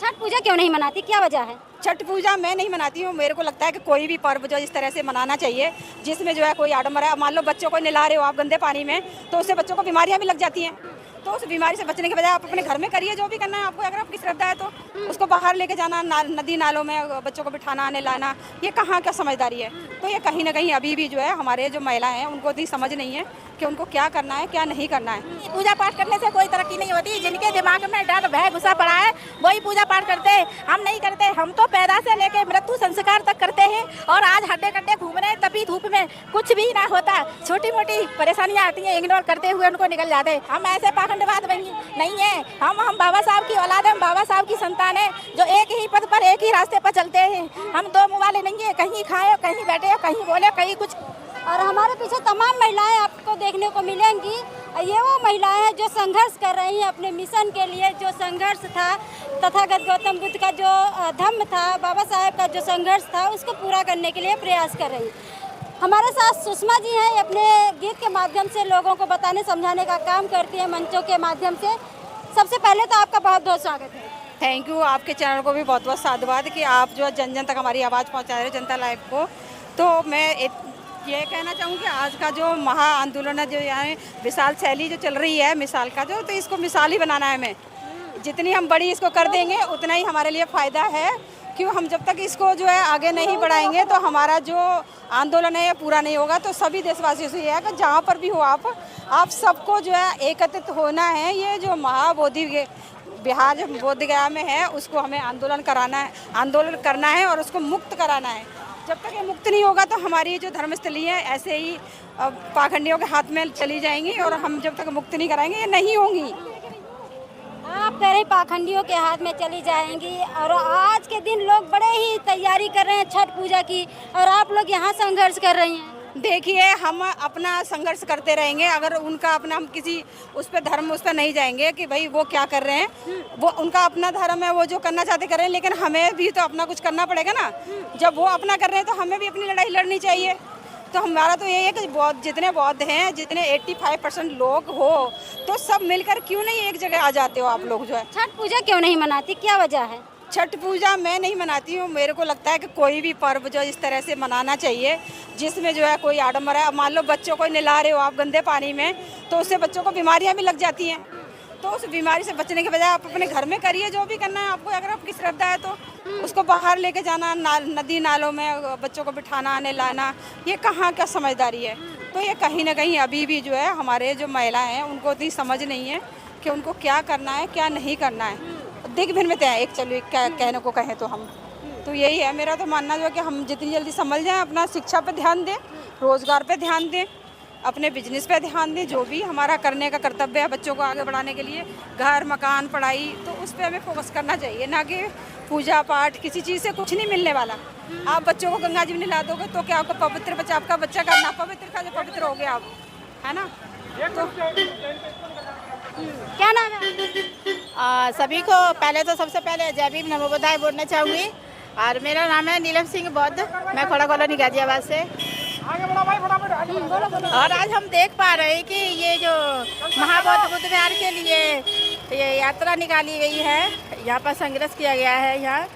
छठ पूजा क्यों नहीं मनाती, क्या वजह है? छठ पूजा मैं नहीं मनाती हूँ। मेरे को लगता है कि कोई भी पर्व जो इस तरह से मनाना चाहिए जिसमें जो है कोई आडम्बर है। मान लो बच्चों को नहला रहे हो आप गंदे पानी में, तो उससे बच्चों को बीमारियां भी लग जाती हैं। तो उस बीमारी से बचने के बजाय आप अपने घर में करिए जो भी करना है आपको, अगर आपकी श्रद्धा है तो उसको बाहर लेके जाना, नदी नालों में बच्चों को बिठाना नहलाना, ये कहाँ क्या समझदारी है। तो ये कहीं ना कहीं अभी भी जो है हमारे जो महिलाएं हैं उनको इतनी समझ नहीं है कि उनको क्या करना है क्या नहीं करना है। पूजा पाठ करने से कोई तरक्की नहीं होती। जिनके दिमाग में डर भय घुसा पड़ा है वही पूजा पाठ करते हैं, हम नहीं करते। हम तो पैदा से लेके मृत्यु संस्कार तक करते हैं और आज हड्डे कड्डे घूम रहे हैं, तभी धूप में कुछ भी ना होता। छोटी मोटी परेशानियां आती हैं, इग्नोर करते हुए उनको निकल जाते। हम ऐसे पाखंडवाद नहीं है। हम बाबा साहब की औलाद है, हम बाबा साहब की संतान है जो एक ही पद पर एक ही रास्ते पर चलते हैं। हम दो मुँह वाले नहीं है, कहीं खाए कहीं बैठे कहीं बोले कहीं कुछ। और हमारे पीछे तमाम महिलाएं आपको देखने को मिलेंगी। ये वो महिलाएं हैं जो संघर्ष कर रही हैं अपने मिशन के लिए। जो संघर्ष था तथागत गौतम बुद्ध का, जो धम्म था, बाबा साहेब का जो संघर्ष था, उसको पूरा करने के लिए प्रयास कर रही हैं। हमारे साथ सुषमा जी हैं, अपने गीत के माध्यम से लोगों को बताने समझाने का काम करती हैं, मंचों के माध्यम से। सबसे पहले तो आपका बहुत बहुत स्वागत है। थैंक यू, आपके चैनल को भी बहुत बहुत साधुवाद कि आप जो जन जन तक हमारी आवाज़ पहुँचा रहे हो, जनता लाइव को। तो मैं ये कहना चाहूँगी आज का जो महा आंदोलन है, जो यहाँ विशाल शैली जो चल रही है मिसाल का जो, तो इसको मिसाल ही बनाना है हमें। जितनी हम बड़ी इसको कर देंगे उतना ही हमारे लिए फ़ायदा है। क्यों, हम जब तक इसको जो है आगे नहीं बढ़ाएंगे तो हमारा जो आंदोलन है ये पूरा नहीं होगा। तो सभी देशवासियों से ये है कि जहाँ पर भी हो आप सबको जो है एकत्रित होना है। ये जो महाबोधि बिहार जो बोधगया में है उसको हमें आंदोलन करना है और उसको मुक्त कराना है। जब तक ये मुक्त नहीं होगा तो हमारी जो धर्मस्थली है ऐसे ही पाखंडियों के हाथ में चली जाएंगी और हम जब तक मुक्त नहीं कराएंगे ये नहीं होंगी। आप कह रहे पाखंडियों के हाथ में चली जाएंगी, और आज के दिन लोग बड़े ही तैयारी कर रहे हैं छठ पूजा की, और आप लोग यहाँ संघर्ष कर रही हैं। देखिए, हम अपना संघर्ष करते रहेंगे। अगर उनका अपना, हम किसी उस पर धर्म उस पर नहीं जाएंगे कि भाई वो क्या कर रहे हैं, वो उनका अपना धर्म है, वो जो करना चाहते करें, लेकिन हमें भी तो अपना कुछ करना पड़ेगा ना। जब वो अपना कर रहे हैं तो हमें भी अपनी लड़ाई लड़नी चाहिए। तो हमारा तो यही है कि जितने बौद्ध हैं, जितने 85% लोग हो, तो सब मिलकर क्यों नहीं एक जगह आ जाते हो आप लोग जो है। छठ पूजा क्यों नहीं मनाती, क्या वजह है? छठ पूजा मैं नहीं मनाती हूँ। मेरे को लगता है कि कोई भी पर्व जो इस तरह से मनाना चाहिए जिसमें जो है कोई आडम्बर है। मान लो बच्चों को नहला रहे हो आप गंदे पानी में, तो उससे बच्चों को बीमारियां भी लग जाती हैं। तो उस बीमारी से बचने के बजाय आप अपने घर में करिए जो भी करना है आपको, अगर आपकी श्रद्धा है तो उसको बाहर लेके जाना, नदी नालों में बच्चों को बिठाना नहलाना, ये कहाँ क्या समझदारी है। तो ये कहीं ना कहीं अभी भी जो है हमारे जो महिलाएं हैं उनको इतनी समझ नहीं है कि उनको क्या करना है क्या नहीं करना है। दिग भिन्नता है एक, चलो एक कहने को कहें तो हम, तो यही है मेरा तो मानना जो है कि हम जितनी जल्दी समझ जाएं, अपना शिक्षा पे ध्यान दें, रोज़गार पे ध्यान दें, अपने बिजनेस पे ध्यान दें, जो भी हमारा करने का कर्तव्य है बच्चों को आगे बढ़ाने के लिए, घर मकान पढ़ाई, तो उस पर हमें फोकस करना चाहिए, ना कि पूजा पाठ। किसी चीज़ से कुछ नहीं मिलने वाला। आप बच्चों को गंगा जी में नहला दोगे तो क्या आपका पवित्र बच्चा, आपका बच्चा का ना पवित्र का जो पवित्र हो गया आप, है ना। तो क्या नाम है? सभी को पहले तो सबसे पहले जय भीम नमो बुद्धाय बोलना चाहूँगी। और मेरा नाम है नीलम सिंह बौद्ध, मैं खोड़ा कॉलोनी गाजियाबाद से। और आज हम देख पा रहे हैं कि ये जो महाबौद्ध बुद्ध विहार के लिए ये यात्रा निकाली गई है, यहाँ पर संघर्ष किया गया है, यहाँ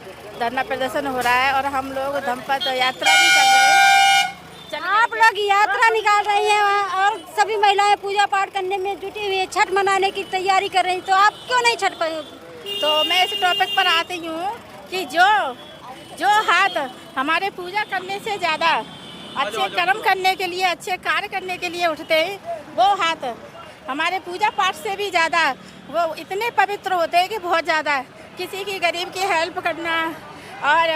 धरना प्रदर्शन हो रहा है और हम लोग धम्मपद यात्रा भी कर रहे हैं। आप लोग यात्रा निकाल रही हैं और सभी महिलाएं पूजा पाठ करने में जुटी हुई है, छठ मनाने की तैयारी कर रही हैं, तो आप क्यों नहीं छठ पर? तो मैं इस टॉपिक पर आती हूँ कि जो हाथ हमारे पूजा करने से ज़्यादा अच्छे कर्म करने के लिए, अच्छे कार्य करने के लिए उठते हैं, वो हाथ हमारे पूजा पाठ से भी ज़्यादा वो इतने पवित्र होते हैं कि बहुत ज़्यादा। किसी की गरीब की हेल्प करना और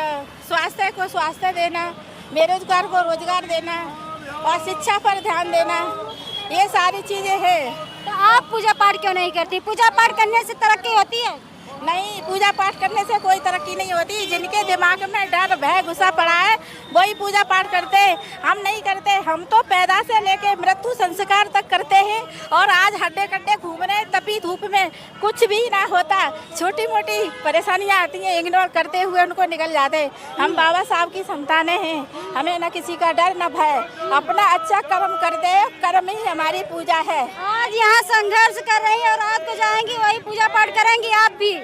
स्वास्थ्य को स्वास्थ्य देना, बेरोजगार को रोजगार देना और शिक्षा पर ध्यान देना, ये सारी चीज़ें हैं। तो आप पूजा पाठ क्यों नहीं करती? पूजा पाठ करने से तरक्की होती है? नहीं, पूजा पाठ करने से कोई तरक्की नहीं होती। जिनके दिमाग में डर भय घुसा पड़ा है वही पूजा पाठ करते, हम नहीं करते। हम तो पैदा से लेके मृत्यु संस्कार तक करते हैं और आज हड्डे कड्डे घूम रहे हैं, तभी धूप में कुछ भी ना होता। छोटी मोटी परेशानियां आती हैं, इग्नोर करते हुए उनको निकल जाते। हम बाबा साहब की संतानें हैं, हमें न किसी का डर न भय, अपना अच्छा कर्म कर दे, कर्म ही हमारी पूजा है। आज यहाँ संघर्ष कर रही है और रात को जाएंगी वही पूजा पाठ करेंगी आप भी?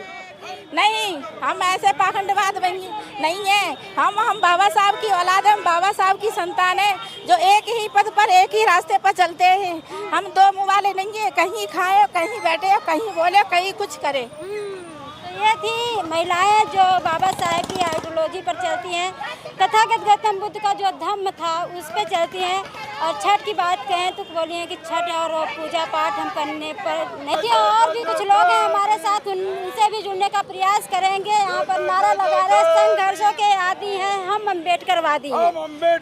नहीं, हम ऐसे पाखंडवाद नहीं है। हम बाबा साहब की औलाद हैं, हम बाबा साहब की संतान है, जो एक ही पद पर एक ही रास्ते पर चलते हैं। हम दो मुँह वाले नहीं है, कहीं खाए कहीं बैठे कहीं बोले कहीं कुछ करे। तो ये थी महिलाएं जो बाबा साहेब की आइडियोलॉजी पर चलती हैं, तथागत गौतम बुद्ध का जो धम्म था उस पर चलती हैं। और छठ की बात कहें तो बोलिए कि छठ और पूजा पाठ हम करने पर नहीं। और भी कुछ लोग हैं हमारे साथ, उनसे भी जुड़ने का प्रयास करेंगे। यहाँ पर नारा लगा रहे संघर्षों के आदी हैं हम, अम्बेडकरवादी हैं।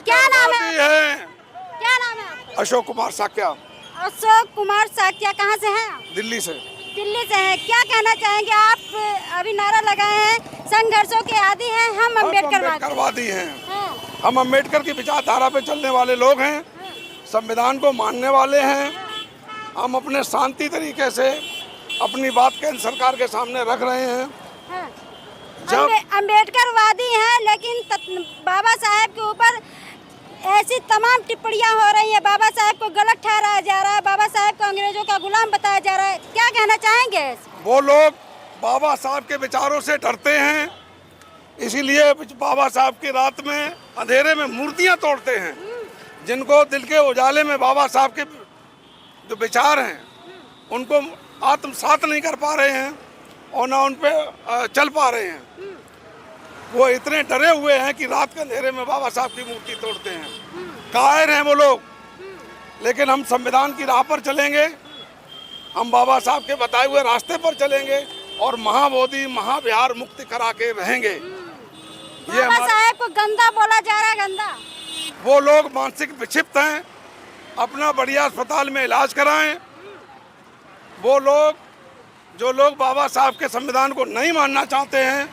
क्या नाम है? क्या नाम है आपका? अशोक कुमार साक्या। अशोक कुमार साक्या, कहाँ से हैं? दिल्ली से। दिल्ली से हैं। क्या कहना चाहेंगे आप? अभी नारा लगाए हैं संघर्षों के आदी हैं हम, अम्बेडकरवादी हैं। हम अम्बेडकर की विचारधारा पे चलने वाले लोग हैं, संविधान को मानने वाले हैं। हम अपने शांति तरीके से अपनी बात केंद्र सरकार के सामने रख रहे हैं। अम्बेडकरवादी हैं, लेकिन बाबा साहेब के ऊपर ऐसी तमाम टिप्पणियां हो रही हैं। बाबा साहेब को गलत ठहराया जा रहा है, बाबा साहेब को अंग्रेजों का गुलाम बताया जा रहा है। क्या कहना चाहेंगे? वो लोग बाबा साहब के विचारों से डरते हैं, इसीलिए बाबा साहब की रात में अंधेरे में मूर्तियां तोड़ते हैं। जिनको दिल के उजाले में बाबा साहब के जो विचार हैं उनको आत्मसात नहीं कर पा रहे हैं और ना उन पे चल पा रहे हैं। वो इतने डरे हुए हैं कि रात के अंधेरे में बाबा साहब की मूर्ति तोड़ते हैं। कायर हैं वो लोग। लेकिन हम संविधान की राह पर चलेंगे, हम बाबा साहब के बताए हुए रास्ते पर चलेंगे और महाबोधि महाविहार मुक्ति करा के रहेंगे। बाबा साहेब को गंदा बोला जा रहा है, गंदा। वो लोग मानसिक विक्षिप्त हैं, अपना बढ़िया अस्पताल में इलाज कराएं। वो लोग जो लोग बाबा साहब के संविधान को नहीं मानना चाहते हैं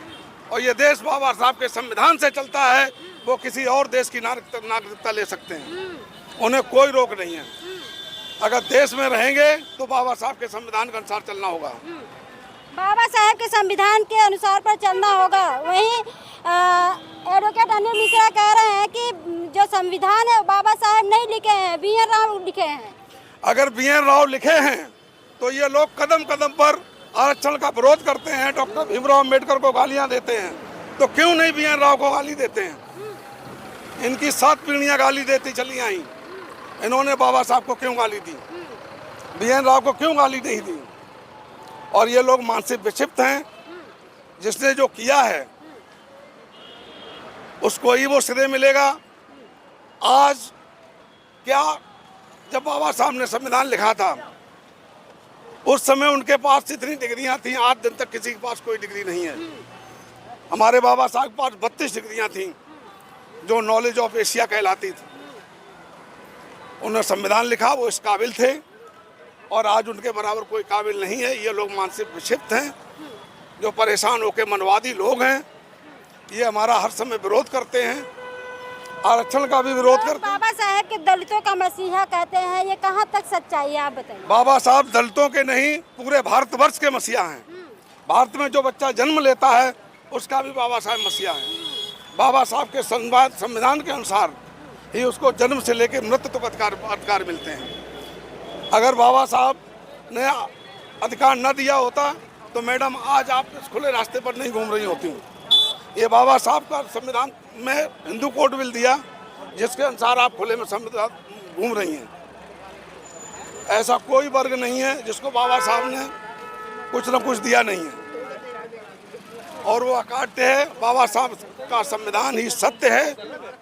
और ये देश बाबा साहब के संविधान से चलता है, वो किसी और देश की नागरिकता ले सकते हैं। उन्हें कोई रोक नहीं है। अगर देश में रहेंगे तो बाबा साहब के संविधान के अनुसार चलना होगा। बाबा साहेब के संविधान के अनुसार पर चलना होगा। वहीं एडवोकेट अनिल मिश्रा कह रहे हैं कि जो संविधान है बाबा साहेब नहीं लिखे हैं, बी.एन. राव लिखे हैं। अगर बी.एन. राव लिखे हैं तो ये लोग कदम कदम पर आरक्षण का विरोध करते हैं, डॉक्टर भीमराव अम्बेडकर को गालियां देते हैं, तो क्यों नहीं बी.एन. राव को गाली देते हैं? इनकी 7 पीढ़ियां गाली देती चली आई, इन्होंने बाबा साहब को क्यों गाली दी? बी.एन. राव को क्यों गाली नहीं दी? और ये लोग मानसिक विक्षिप्त हैं। जिसने जो किया है उसको ही वो श्रेय मिलेगा। आज क्या, जब बाबा साहब ने संविधान लिखा था उस समय उनके पास इतनी डिग्रियां थी, आज दिन तक किसी के पास कोई डिग्री नहीं है। हमारे बाबा साहब के पास 32 डिग्रियां थीं जो नॉलेज ऑफ एशिया कहलाती थी। उन्होंने संविधान लिखा, वो इस काबिल थे और आज उनके बराबर कोई काबिल नहीं है। ये लोग मानसिक विक्षिप्त हैं, जो परेशान होकर मनवादी लोग हैं। ये हमारा हर समय विरोध करते हैं, आरक्षण का भी विरोध करते हैं। बाबा साहेब के दलितों का मसीहा कहते हैं, ये कहाँ तक सच्चाई है आप बताइए? बाबा साहब दलितों के नहीं, पूरे भारतवर्ष के मसीहा हैं। भारत में जो बच्चा जन्म लेता है उसका भी बाबा साहब मसीहा हैं। बाबा साहब के संविधान के अनुसार ही उसको जन्म से लेकर मृत्यु तक अधिकार मिलते हैं। अगर बाबा साहब ने अधिकार न दिया होता तो मैडम आज आप इस खुले रास्ते पर नहीं घूम रही होती। ये बाबा साहब का संविधान में हिंदू कोड बिल दिया जिसके अनुसार आप खुले में संविधान घूम रही हैं। ऐसा कोई वर्ग नहीं है जिसको बाबा साहब ने कुछ न कुछ दिया नहीं है और वो अकाट्य है। बाबा साहब का संविधान ही सत्य है।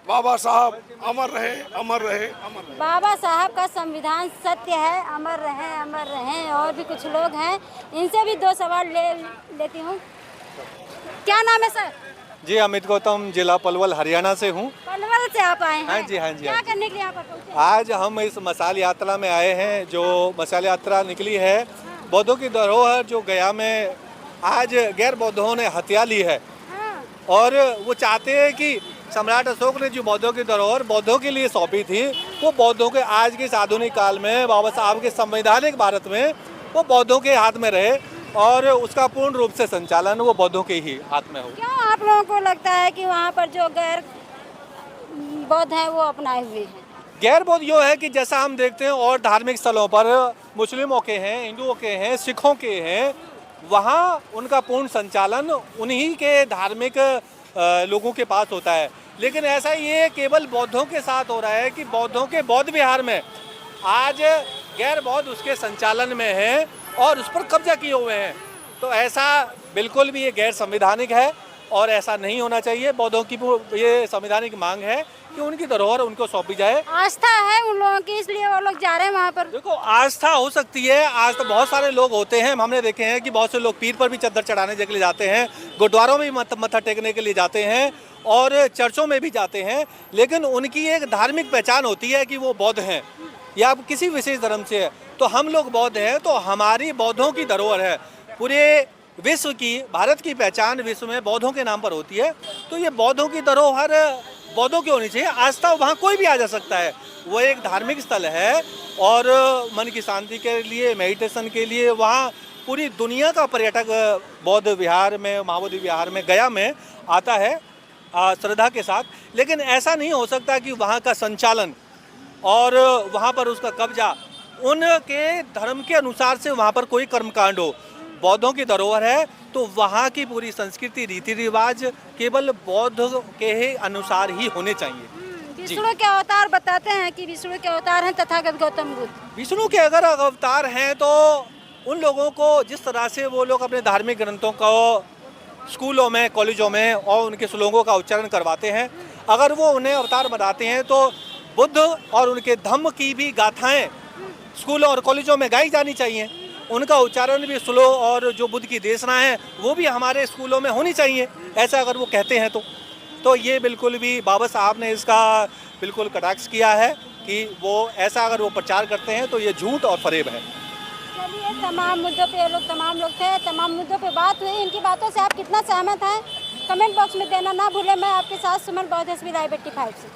बाबा साहब अमर रहे, अमर रहे, अमर रहे। बाबा साहब का संविधान सत्य है, अमर रहे, अमर रहे। और भी कुछ लोग हैं, इनसे भी 2 सवाल लेती हूँ। क्या नाम है सर? जी अमित गौतम, जिला पलवल हरियाणा से हूँ। पलवल से आप आए हैं? हाँ जी, हाँ जी। क्या करने के लिए यहाँ पर पहुँचे? आज हम इस मसाल यात्रा में आए हैं। जो मसाल यात्रा निकली है बौद्धों की धरोहर जो गया में आज गैर बौद्धों ने हत्या ली है। और वो चाहते हैं कि सम्राट अशोक ने जो बौद्धों की धरोहर बौद्धों के लिए सौंपी थी वो बौद्धों के आज के इस आधुनिक काल में बाबा साहब के संवैधानिक भारत में वो बौद्धों के हाथ में रहे और उसका पूर्ण रूप से संचालन वो बौद्धों के ही हाथ में हो। क्यों आप लोगों को लगता है कि वहाँ पर जो गैर बौद्ध हैं वो अपनाए हुए हैं? गैर बौद्ध यो है कि जैसा हम देखते हैं और धार्मिक स्थलों पर मुस्लिमों के हैं, हिंदुओं के हैं, सिखों के हैं, वहाँ उनका पूर्ण संचालन उन्हीं के धार्मिक लोगों के पास होता है। लेकिन ऐसा ये केवल बौद्धों के साथ हो रहा है कि बौद्धों के बौद्ध विहार में आज गैर बौद्ध उसके संचालन में हैं और उस पर कब्जा किए हुए हैं। तो ऐसा बिल्कुल भी ये गैर संवैधानिक है और ऐसा नहीं होना चाहिए। बौद्धों की ये संवैधानिक मांग है कि उनकी धरोहर उनको सौंपी जाए। आस्था है उन लोगों की, इसलिए वो लोग जा रहे हैं वहाँ पर। देखो, आस्था हो सकती है, आज तो बहुत सारे लोग होते हैं, हमने देखे हैं कि बहुत से लोग पीर पर भी चद्दर चढ़ाने के लिए जाते हैं, गुरुद्वारों में भी मत्था टेकने के लिए जाते हैं और चर्चों में भी जाते हैं। लेकिन उनकी एक धार्मिक पहचान होती है कि वो बौद्ध हैं या किसी विशेष धर्म से है। तो हम लोग बौद्ध हैं, तो हमारी बौद्धों की धरोहर है। पूरे विश्व की, भारत की पहचान विश्व में बौद्धों के नाम पर होती है। तो ये बौद्धों की धरोहर बौद्धों की होनी चाहिए। आस्था वहाँ कोई भी आ जा सकता है, वो एक धार्मिक स्थल है और मन की शांति के लिए, मेडिटेशन के लिए वहाँ पूरी दुनिया का पर्यटक बौद्ध विहार में, महाबोधि विहार में, गया में आता है श्रद्धा के साथ। लेकिन ऐसा नहीं हो सकता कि वहाँ का संचालन और वहाँ पर उसका कब्जा उनके धर्म के अनुसार से वहाँ पर कोई कर्मकांड हो। बौद्धों की धरोहर है तो वहाँ की पूरी संस्कृति, रीति रिवाज केवल बौद्ध के ही अनुसार ही होने चाहिए। विष्णु के अवतार बताते हैं कि विष्णु के अवतार हैं तथागत गौतम बुद्ध। विष्णु के अगर अवतार हैं तो उन लोगों को जिस तरह से वो लोग अपने धार्मिक ग्रंथों को स्कूलों में, कॉलेजों में और उनके श्लोकों का उच्चारण करवाते हैं, अगर वो उन्हें अवतार बनाते हैं तो बुद्ध और उनके धम्म की भी गाथाएं स्कूलों और कॉलेजों में गाई जानी चाहिए। उनका उच्चारण भी स्लो और जो बुद्ध की देशना है वो भी हमारे स्कूलों में होनी चाहिए, ऐसा अगर वो कहते हैं तो ये बिल्कुल भी बाबा साहब ने इसका बिल्कुल कटाक्ष किया है कि वो ऐसा अगर वो प्रचार करते हैं तो ये झूठ और फरेब है। चलिए, तमाम मुद्दों पे तमाम लोग थे, तमाम मुद्दों पे बात हुई। इनकी बातों से आप कितना सहमत हैं कमेंट बॉक्स में देना ना भूलें। मैं आपके साथ सुमन बौद्ध SB Live 85 से।